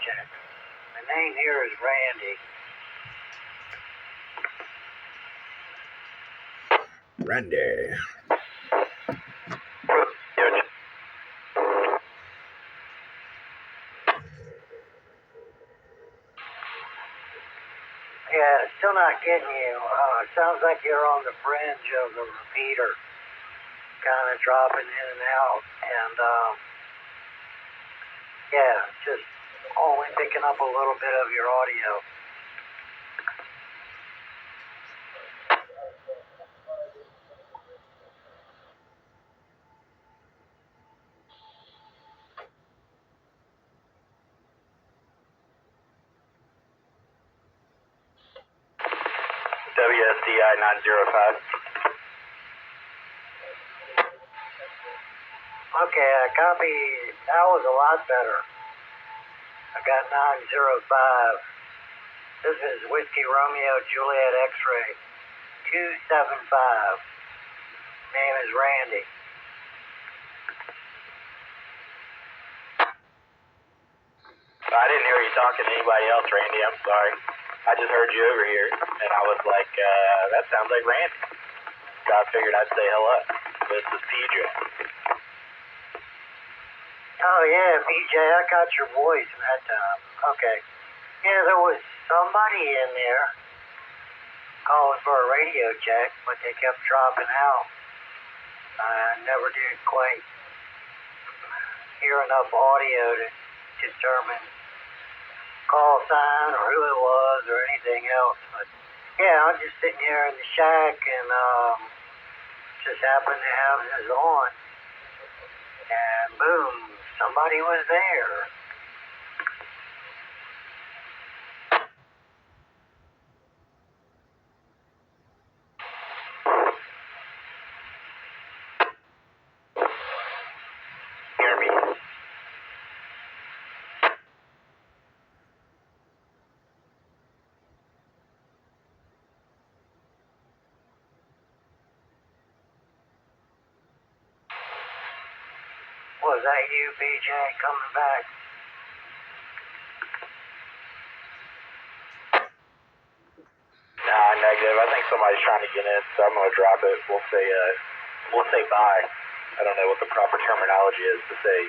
check. The name here is Randy. Randy. Yeah, still not getting you. Sounds like you're on the fringe of the repeater, kind of dropping in and out, and yeah, just only picking up a little bit of your audio. WSDI 905. Okay, I copy. That was a lot better. I got 905. This is Whiskey Romeo Juliet X-Ray 275. Name is Randy. I didn't hear you talking to anybody else, Randy. I'm sorry. I just heard you over here, and I was like, that sounds like Randy. So I figured I'd say hello. This is PJ. Oh yeah, PJ, I got your voice that time. Okay. Yeah, there was somebody in there calling for a radio check, but they kept dropping out. I never did quite hear enough audio to determine call sign or who it was or anything else. But yeah, I'm just sitting here in the shack and just happened to have this on. And boom, somebody was there. Hear me? Was that you, BJ, coming back? Nah, negative. I think somebody's trying to get in, so I'm gonna drop it. We'll say bye. I don't know what the proper terminology is to say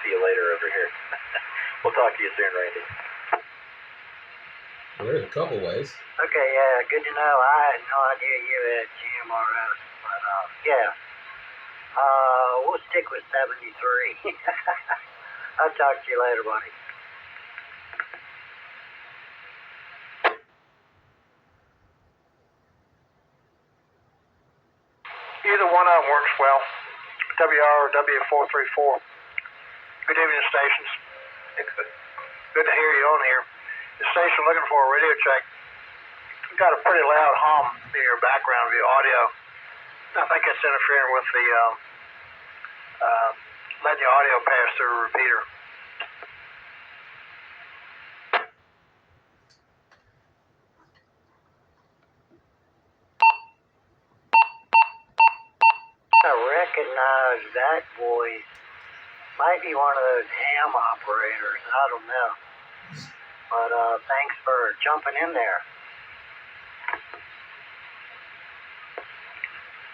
see you later over here. We'll talk to you soon, Randy. Well, there's a couple ways. Okay, yeah, good to know. I had no idea you had GMRS, but yeah. We'll stick with 73. I'll talk to you later, buddy. Either one of them works well. WR or W434. Good evening, stations. Good to hear you on here. The station looking for a radio check. You've got a pretty loud hum in your background of your audio. I think it's interfering with the letting your audio pass through a repeater. I recognize that voice. Might be one of those ham operators. I don't know. But thanks for jumping in there.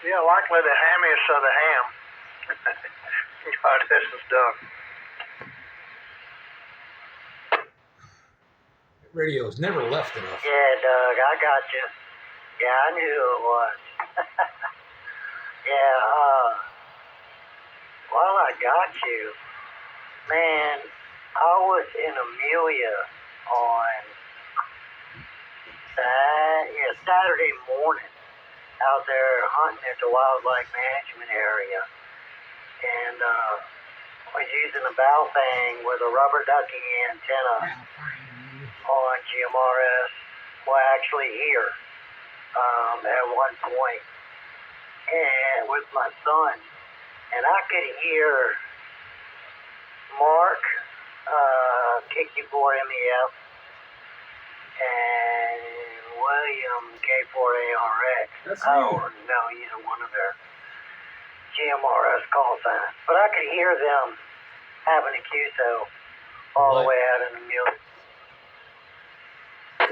Yeah, likely the hammiest of the ham. This is Doug. Radio's never left enough. Yeah, Doug, I got you. Yeah, I knew who it was. Yeah, well, I got you. Man, I was in Amelia on Saturday morning out there hunting at the wildlife management area. And was using a bow thing with a rubber ducky antenna on GMRS. Well, actually here at one point. And with my son. And I could hear Mark, KQ4MEF, and William K4ARX. I don't know either one of their GMRS call signs. But I could hear them having a QSO all the way out in the mule.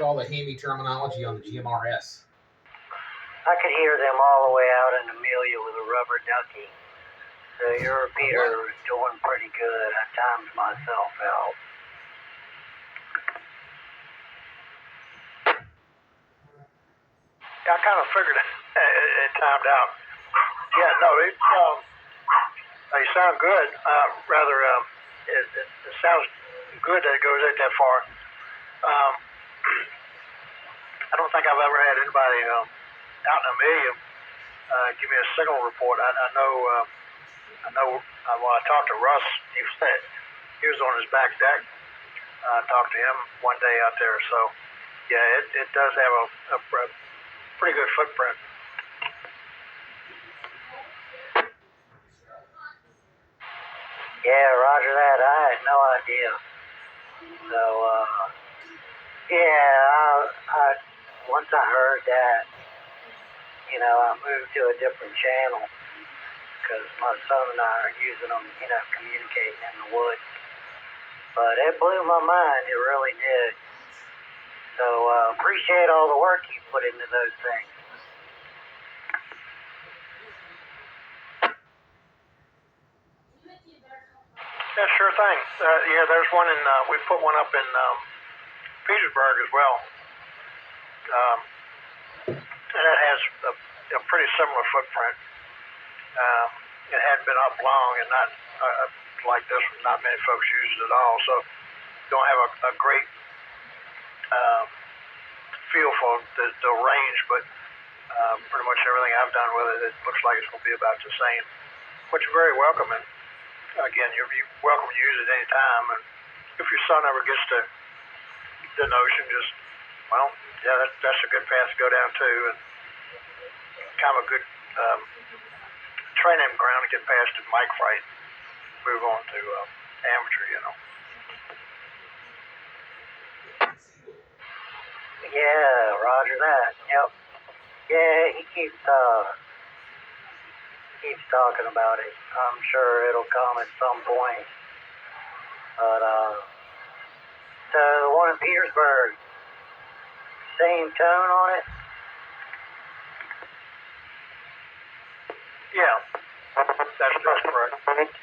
all the hammy terminology on the GMRS. I could hear them all the way out in Amelia with a rubber ducky. So your repeater is doing pretty good. I timed myself out. Yeah, I kind of figured it timed out. Yeah, no, they sound good. It sounds good that it goes out that far. I don't think I've ever had anybody out in Amelia give me a signal report. I know. When I talked to Russ, he was on his back deck. I talked to him one day out there. So, yeah, it does have a pretty good footprint. Yeah, roger that. I had no idea. So, once I heard that, I moved to a different channel because my son and I are using them, communicating in the woods. But it blew my mind. It really did. So, appreciate all the work you put into those things. Yeah, sure thing. There's one we put one up in Petersburg as well. And it has a pretty similar footprint. It hadn't been up long and not like this one, not many folks use it at all. So don't have a great feel for the range, but pretty much everything I've done with it looks like it's going to be about the same, which is very welcoming. Again, you're welcome to use it any time, and if your son ever gets to the notion, that's a good path to go down to, and kind of a good training ground to get past the mic fright, move on to amateur, Yeah, roger that. Yep. Yeah, he keeps talking about it. I'm sure it'll come at some point. But so the one in Petersburg, same tone on it? Yeah, that's correct.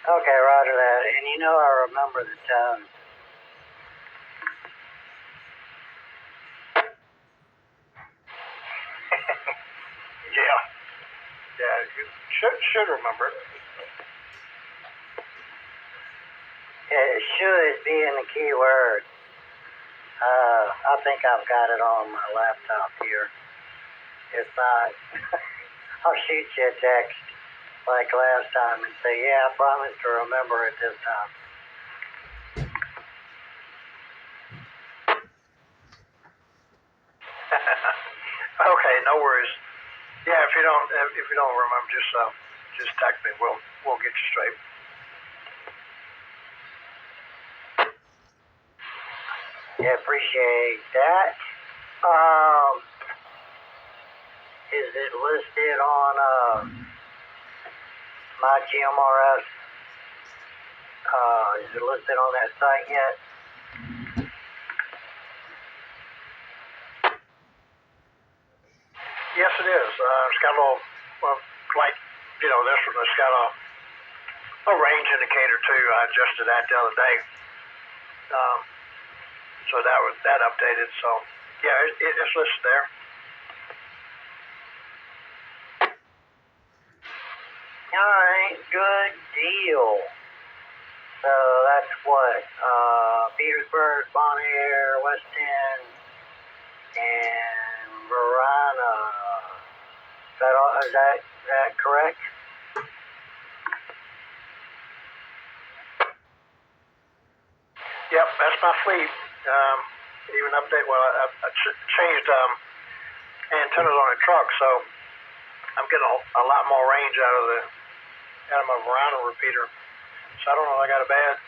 Okay, roger that. And I remember the tone. Yeah, you should remember it. Yeah, it should be in the keyword. I think I've got it on my laptop here. If not, I'll shoot you a text like last time and say, yeah, I promise to remember it this time. Okay, no worries. Yeah, if you don't remember, just text me. We'll get you straight. Yeah, appreciate that. Is it listed on my GMRS? Is it listed on that site yet? Yes, it is. It's got a little, this one. It's got a range indicator too. I adjusted that the other day. So that updated. So yeah, it's listed there. All right, good deal. So that's what, Petersburg, Bonaire, West End, and Verona. Is that correct? Yep, that's my fleet. Even update. Well, I changed antennas on the truck, so I'm getting a lot more range out of my Verona repeater. So I don't know if I got a bad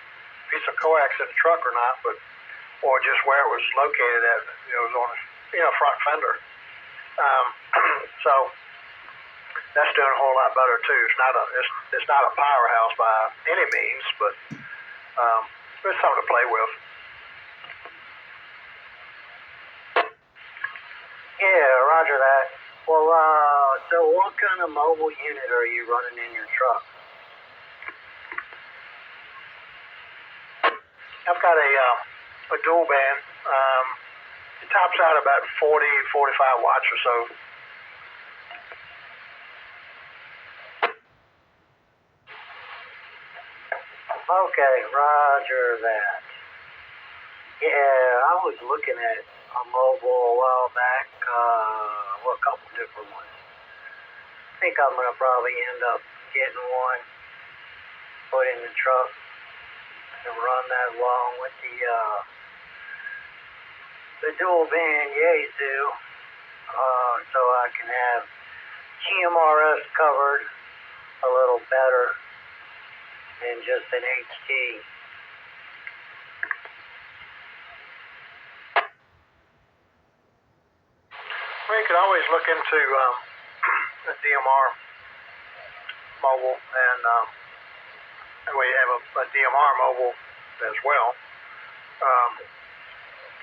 piece of coax in the truck or not, or just where it was located at. It was on a front fender. So that's doing a whole lot better too. It's not a powerhouse by any means, but It's something to play with. Yeah, roger that. Well, so what kind of mobile unit are you running in your truck? I've got a dual band. It tops out about 40, 45 watts or so. Okay, roger that. Yeah, I was looking at a mobile a while back, a couple different ones. I think I'm gonna probably end up getting one, put in the truck, and run that along with the dual band Yaesu, so I can have GMRS covered a little better than just an HT. Well, you could always look into a DMR mobile, and that way you have a DMR mobile as well.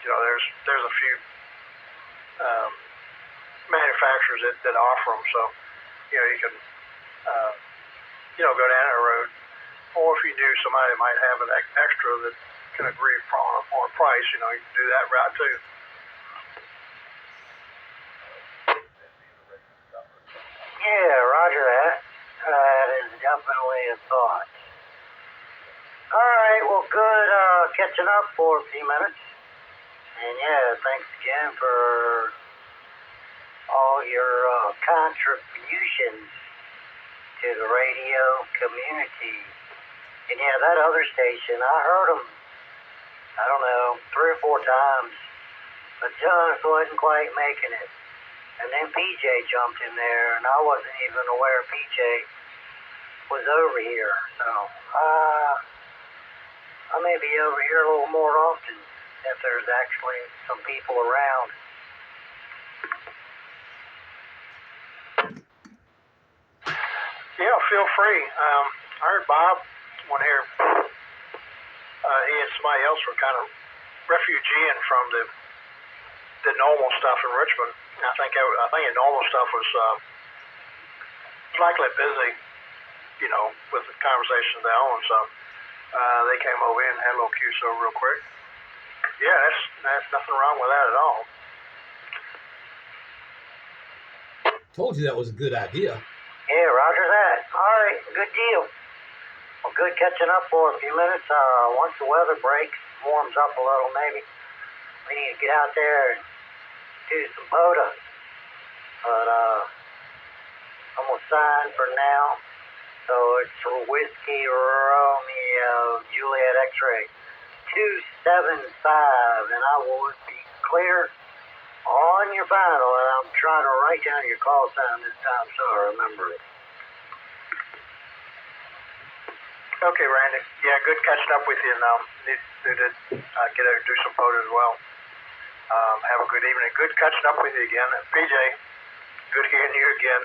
There's a few manufacturers that offer them, so you can go down that road. Or if you knew somebody that might have an extra that can agree on a price, you can do that route too. Yeah, roger that. That is definitely a thought. Alright, well good catching up for a few minutes. And yeah, thanks again for all your contributions to the radio community. And yeah, that other station, I heard them, I don't know, 3 or 4 times, but just wasn't quite making it. And then PJ jumped in there, and I wasn't even aware PJ was over here. So, I may be over here a little more often if there's actually some people around. Yeah, feel free. I heard Bob went here. He and somebody else were kind of refugeeing from the normal stuff in Richmond. I think the normal stuff was likely busy, with the conversations they own. So they came over in and had a little QSO real quick. Yeah, that's nothing wrong with that at all. Told you that was a good idea. Yeah, roger that. All right, good deal. Well, good catching up for a few minutes. Once the weather breaks, warms up a little maybe, we need to get out there and do some POTA. But I'm going to sign for now. So it's Whiskey Romeo Juliet X-Ray 275, and I will be clear on your final, and I'm trying to write down your call sign this time so I remember it. Okay, Randy. Yeah, good catching up with you, and need to get out and do some POTA as well. Have a good evening. Good catching up with you again. PJ, good hearing you again.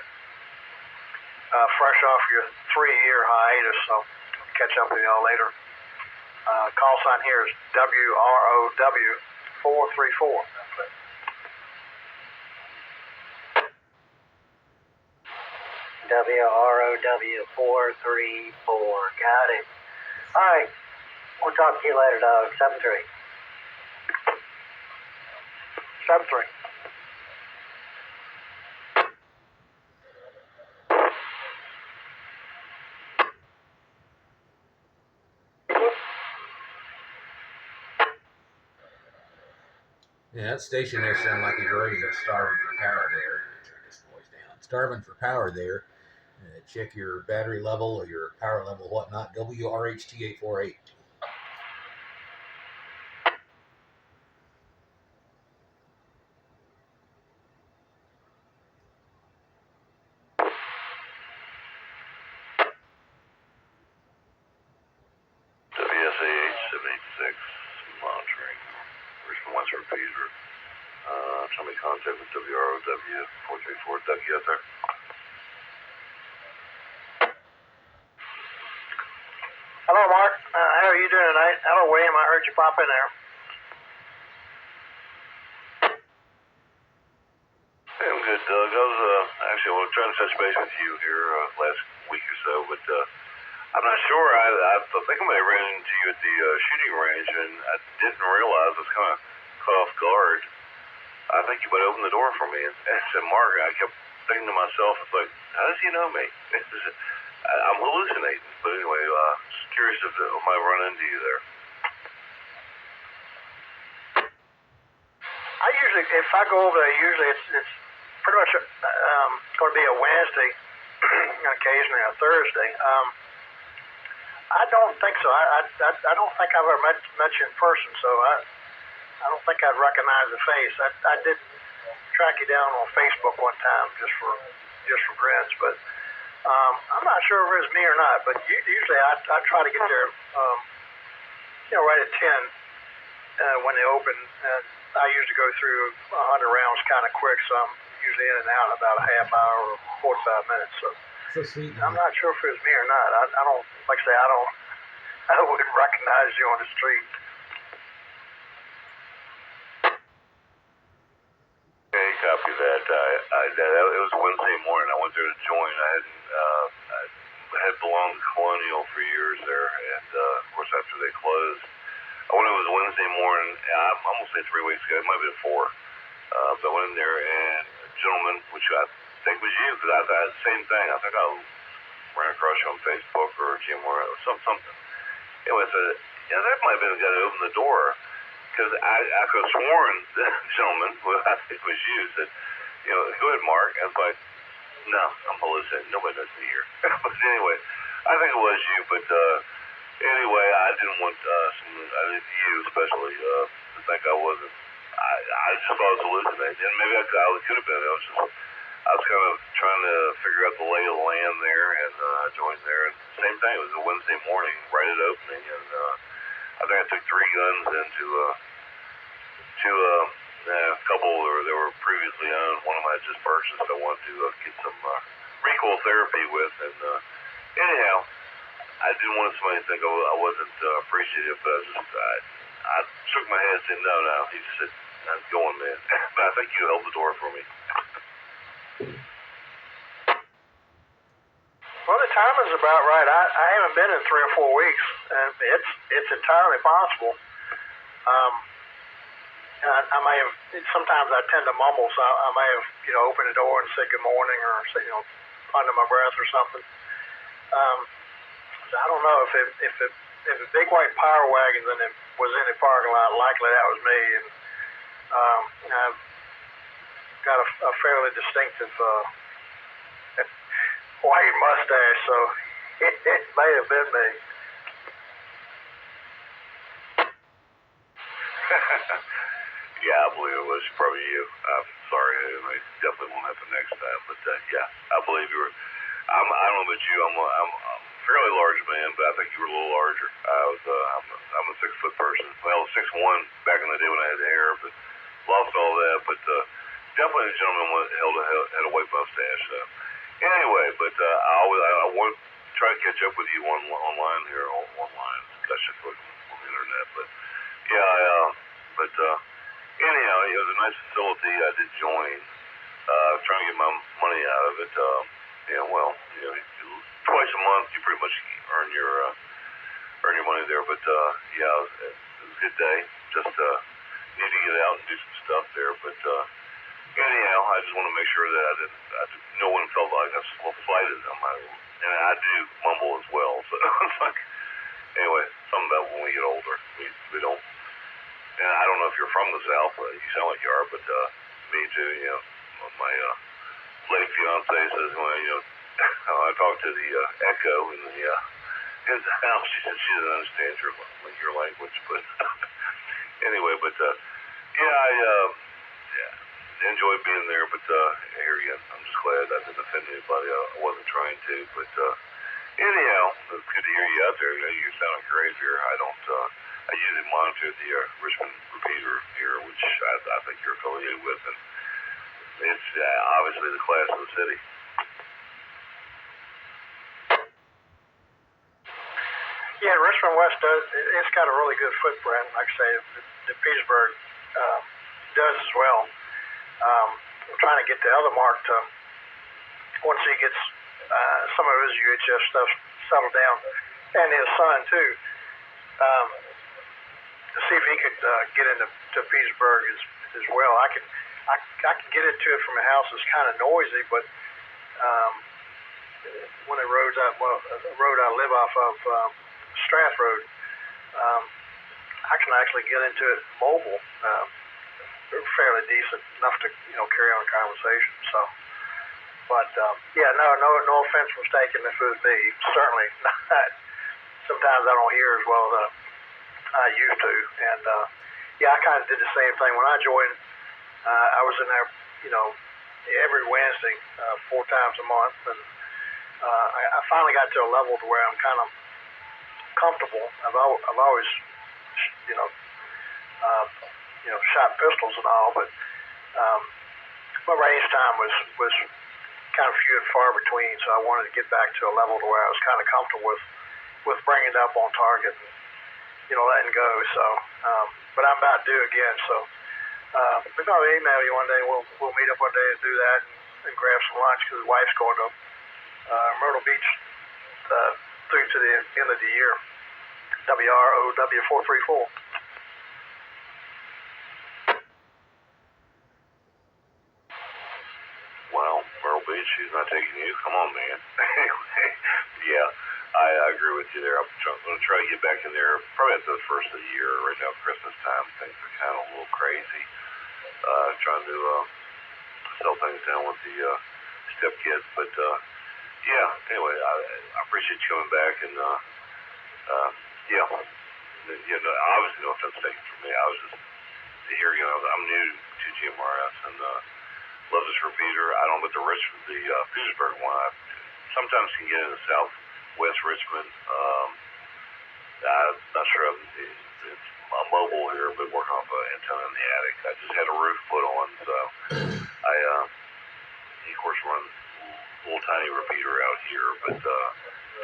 Fresh off your 3-year hiatus, so catch up with y'all later. Call sign here is WROW 434. WROW 434. Got it. All right. We'll talk to you later, dog. 7-3. 7-3. Yeah, that station there sounded like he's ready to starving for power there. Turn this voice down. Starving for power there. Check your battery level or your power level, whatnot. WRHT848. WSAH 786 monitoring. Richmond Western Peter. Tell me contact with WROW 434. Ducky out there. Hello, Mark. How are you doing tonight? Hello, William. I heard you pop in there. Hey, I'm good, Doug. I was actually trying to touch base with you here last week or so, but I'm not sure. I think I may have ran into you at the shooting range, and I didn't realize I was kind of caught off guard. I think you might open the door for me, and said, Mark, I kept thinking to myself, it's like, how does he know me? I'm hallucinating. But anyway, just curious if I might run into you there. I usually, if I go over there, usually it's pretty much going to be a Wednesday, occasionally a Thursday. I don't think so. I don't think I've ever met you in person, so I don't think I'd recognize the face. I did track you down on Facebook one time just for grins, but I'm not sure if it's me or not. But usually I try to get there, right at 10 when they open. And I usually go through 100 rounds kind of quick, so I'm usually in and out in about a half hour or 45 minutes. So sweet. I'm not sure if it's me or not. I don't, like I say, I wouldn't recognize you on the street. Okay, copy that. It was Wednesday morning. I went there to join. I had belonged to Colonial for years there, and of course after they closed, I went. It was Wednesday morning. I'm almost say 3 weeks ago. It might have been 4. But I went in there, and a gentleman, which I think was you, because I had the same thing. I think I ran across you on Facebook or GMRS or something. Anyway, I said, that might have been the guy that opened the door. Because I could have sworn that gentleman, who I think was you, said, go ahead, Mark. And I was like, no, I'm hallucinating. Nobody knows me here. But anyway, I think it was you. But anyway, I didn't want you especially to think I wasn't. I just thought I was hallucinating. And maybe I could have been. I was kind of trying to figure out the lay of the land there, and I joined there. And same thing. It was a Wednesday morning, right at opening, and I think I took 3 guns into a couple that were previously owned. One of them I just purchased. I wanted to get some recoil therapy with, and anyhow, I didn't want somebody to think I wasn't appreciative, but I shook my head and said, no. He just said, I'm going, man. But I think you held the door for me. Well, the timing's about right. I haven't been in 3 or 4 weeks, and it's entirely possible. I may have. Sometimes I tend to mumble, so I may have opened the door and said good morning, or say under my breath or something. So I don't know if a big white power wagon was in the parking lot. Likely that was me, and I've got a fairly distinctive white mustache, so it may have been me. Yeah, I believe it was probably you. I'm sorry. It definitely won't happen next time. But yeah, I believe you were. I don't know about you. I'm a fairly large man, but I think you were a little larger. I'm a 6-foot person. Well, 6'1" back in the day when I had hair, but lost all that. But definitely the gentleman had a white mustache. So. Anyway, but I want to try to catch up with you online here. Online, gosh, I put on the internet. But yeah, anyhow, it was a nice facility. I did join, trying to get my money out of it. Twice a month you pretty much earn your money there. But it was a good day. Just need to get out and do some stuff there. But anyhow, I just want to make sure that no one felt like I was flighted on my, and I do mumble as well. So it's like, anyway, something about when we get older, we don't. And I don't know if you're from the South, but you sound like you are. But me too. My late fiance says, I talked to the echo in the house. She said she doesn't understand your language, but anyway. But I enjoyed being there. But here again, I'm just glad I didn't offend anybody. I wasn't trying to. But anyhow, it's good to hear you out there. You're sounding great here. I usually monitor the Richmond repeater here, which I think you're affiliated with, and it's obviously the class of the city. Yeah, Richmond West does. It's got a really good footprint. Like I say, the Petersburg does as well. I'm trying to get the other Mark to, once he gets some of his UHF stuff settled down, and his son too, to see if he could get into Petersburg as well. I can get into it from a house that's kind of noisy, but one of the roads the road I live off of, Strath Road, I can actually get into it mobile, fairly decent enough to carry on a conversation. So, but yeah, no offense was taken if it was me. Certainly not. Sometimes I don't hear as well as I used to, and yeah, I kind of did the same thing when I joined. I was in there, every Wednesday, 4 times a month, and I finally got to a level to where I'm kind of comfortable. I've always, shot pistols and all, but my range time was kind of few and far between. So I wanted to get back to a level to where I was kind of comfortable with bringing it up on target and letting go. So, but I'm about due again. So, maybe I'll email you one day. We'll meet up one day and do that and grab some lunch because his wife's going to Myrtle Beach through to the end of the year. WROW 434. Well, Myrtle Beach, she's not taking you. Come on, man. Anyway, yeah, I agree with you there. I'm going to try to get back in there probably at the first of the year. Right now, Christmas time, things are kind of a little crazy. Trying to sell things down with the stepkids. But, yeah, anyway, I appreciate you coming back. And, yeah, obviously no offense taken from me. I was just here, I'm new to GMRS and love this repeater. I don't know, but the Petersburg one, I sometimes can get into southwest Richmond. I'm not sure it's mobile here, but working off an antenna in the attic. I just had a roof put on, so I, of course, run a little tiny repeater out here, but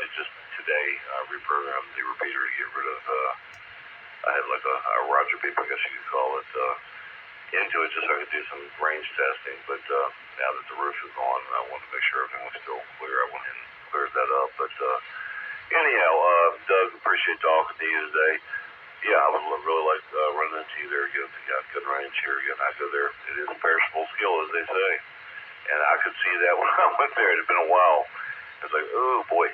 it's just today I reprogrammed the repeater to get rid of, I had like a Roger beep, I guess you could call it, into it just so I could do some range testing, but now that the roof is on, I wanted to make sure everything was still clear. I went in and cleared that up, but anyhow, Doug, appreciate talking to you today. Yeah, I would really like running into you there again. You got good range here again. I go there. It is a perishable skill, as they say. And I could see that when I went there. It had been a while. It's like, oh, boy.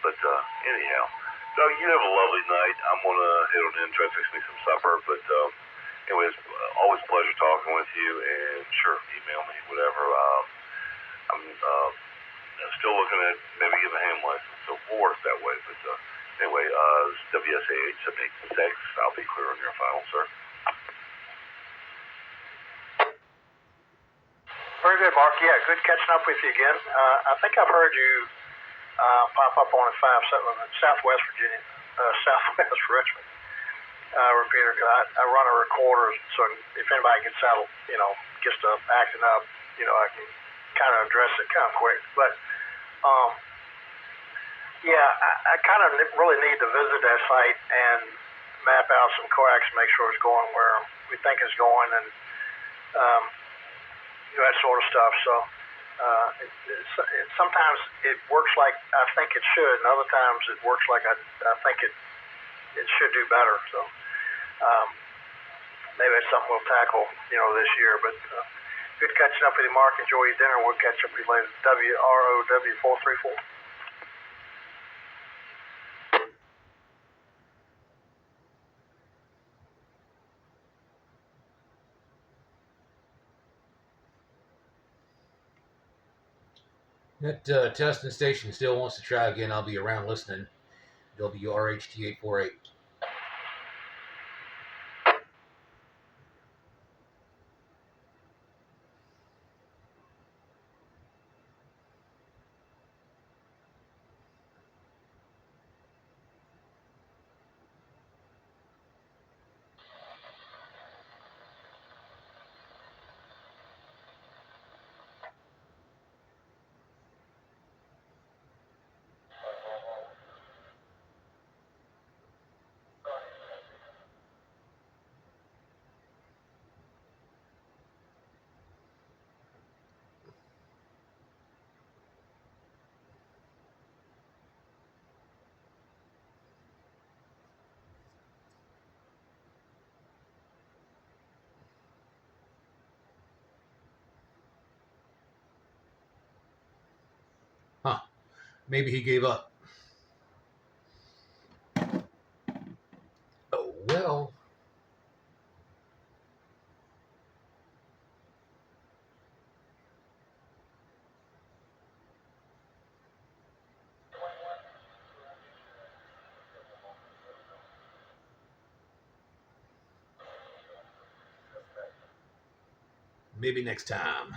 But anyhow, Doug, you have a lovely night. I'm going to head on in and try to fix me some supper. But anyways, always a pleasure talking with you. And sure, email me, whatever. I'm still looking at maybe getting a ham license. So we'll work that way. But anyway, WSA 8786. I'll be clear on your file, sir. Very good, Mark. Yeah, good catching up with you again. I think I've heard you pop up on a 5 Southwest Virginia, Southwest Richmond repeater. I run a recorder, so if anybody gets out, gets to acting up, I can kind of address it kind of quick. But yeah, I kind of really need to visit that site and map out some coax and make sure it's going where we think it's going, and that sort of stuff. So sometimes it works like I think it should, and other times it works like I think it should do better. So maybe it's something we'll tackle, this year. But good catching up with you, Mark. Enjoy your dinner. We'll catch up with you later. WROW 434. That testing station still wants to try again. I'll be around listening. WRHT 848. Maybe he gave up. Oh, well. Maybe next time.